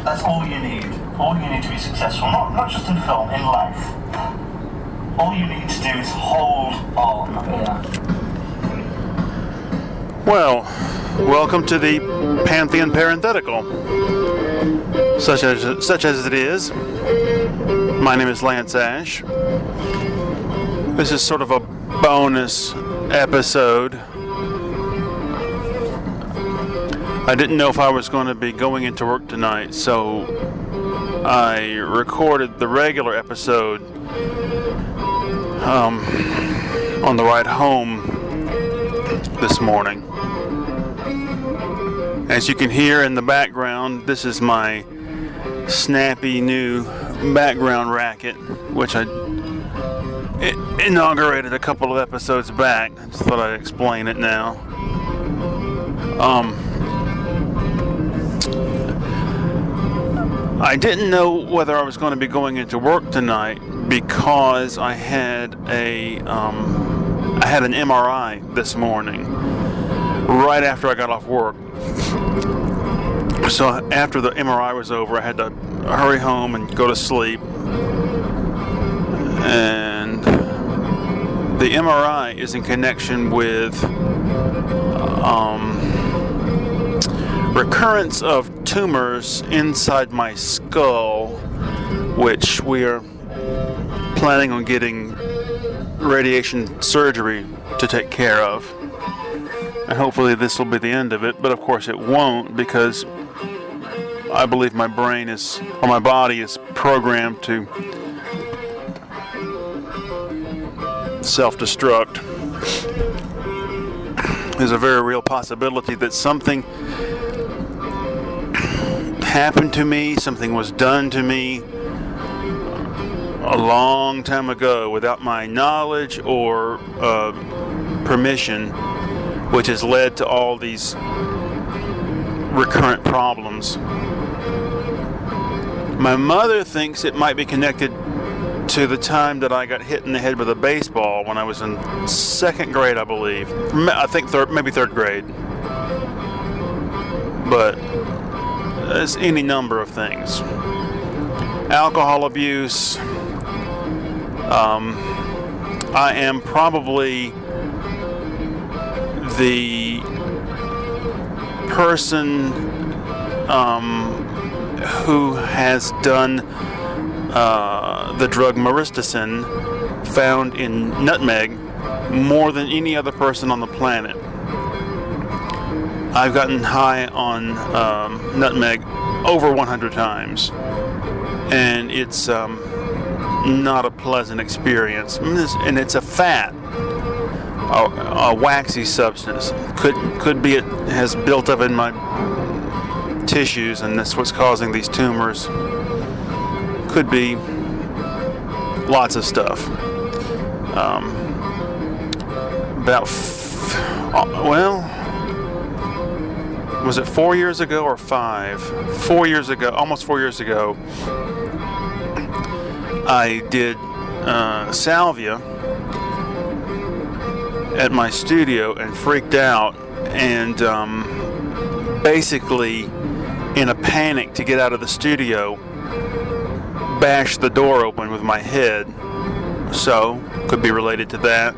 That's all you need. All you need to be successful, not just in film, in life. All you need to do is hold on. Yeah. Well, welcome to the Pantheon Parenthetical. Such as it is. My name is Lance Ash. This is sort of a bonus episode. I didn't know if I was going to be going into work tonight, so I recorded the regular episode on the ride home this morning. As you can hear in the background, this is my snappy new background racket, which I inaugurated a couple of episodes back. I just thought I'd explain it now. I didn't know whether I was going to be going into work tonight because I had an MRI this morning right after I got off work. So after the MRI was over, I had to hurry home and go to sleep. And the MRI is in connection with recurrence of tumors inside my skull, which we are planning on getting radiation surgery to take care of. And hopefully this will be the end of it, but of course it won't, because I believe my body is programmed to self-destruct. There's a very real possibility that something happened to me, something was done to me a long time ago without my knowledge or permission, which has led to all these recurrent problems. My mother thinks it might be connected to the time that I got hit in the head with a baseball when I was in second grade, I believe. I think maybe third grade. But there's any number of things. Alcohol abuse. I am probably the person who has done the drug myristicin found in nutmeg more than any other person on the planet. I've gotten high on nutmeg over 100 times, and it's not a pleasant experience. And it's a fat, a waxy substance. Could be it has built up in my tissues, and that's what's causing these tumors. Could be lots of stuff. Was it 4 years ago or 5? 4 years ago, almost 4 years ago, I did salvia at my studio and freaked out, and basically in a panic to get out of the studio, bashed the door open with my head. So could be related to that.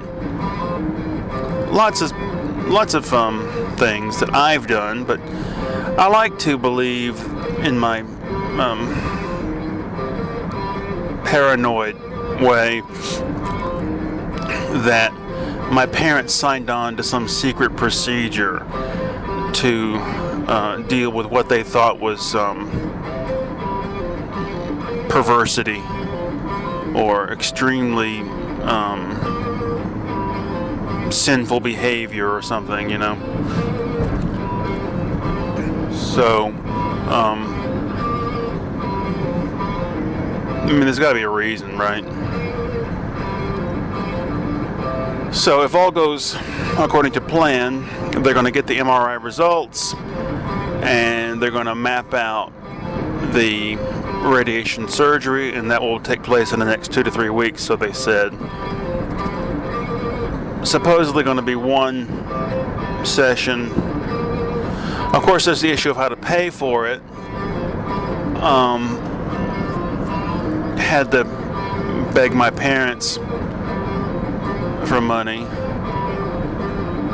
Lots of things that I've done, but I like to believe in my paranoid way that my parents signed on to some secret procedure to deal with what they thought was perversity or extremely sinful behavior or something, you know. So, I mean, there's got to be a reason, right? So if all goes according to plan, they're going to get the MRI results, and they're going to map out the radiation surgery, and that will take place in the next 2 to 3 weeks, so they said. Supposedly going to be one session. Of course, there's the issue of how to pay for it. had to beg my parents for money.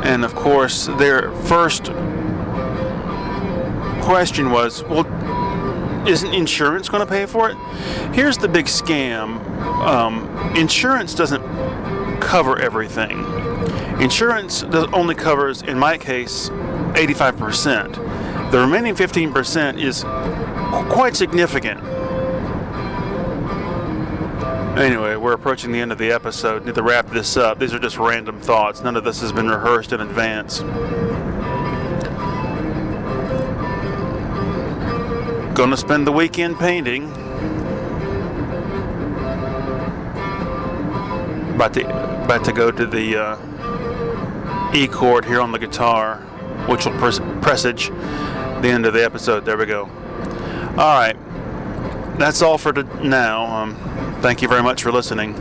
And of course, their first question was, well, isn't insurance going to pay for it? Here's the big scam. Insurance doesn't cover everything. Insurance only covers, in my case, 85%. The remaining 15% is quite significant. Anyway, we're approaching the end of the episode. Need to wrap this up. These are just random thoughts. None of this has been rehearsed in advance. Gonna spend the weekend painting. About to go to the E chord here on the guitar, which will presage the end of the episode. There we go. All right, that's all for now. Thank you very much for listening.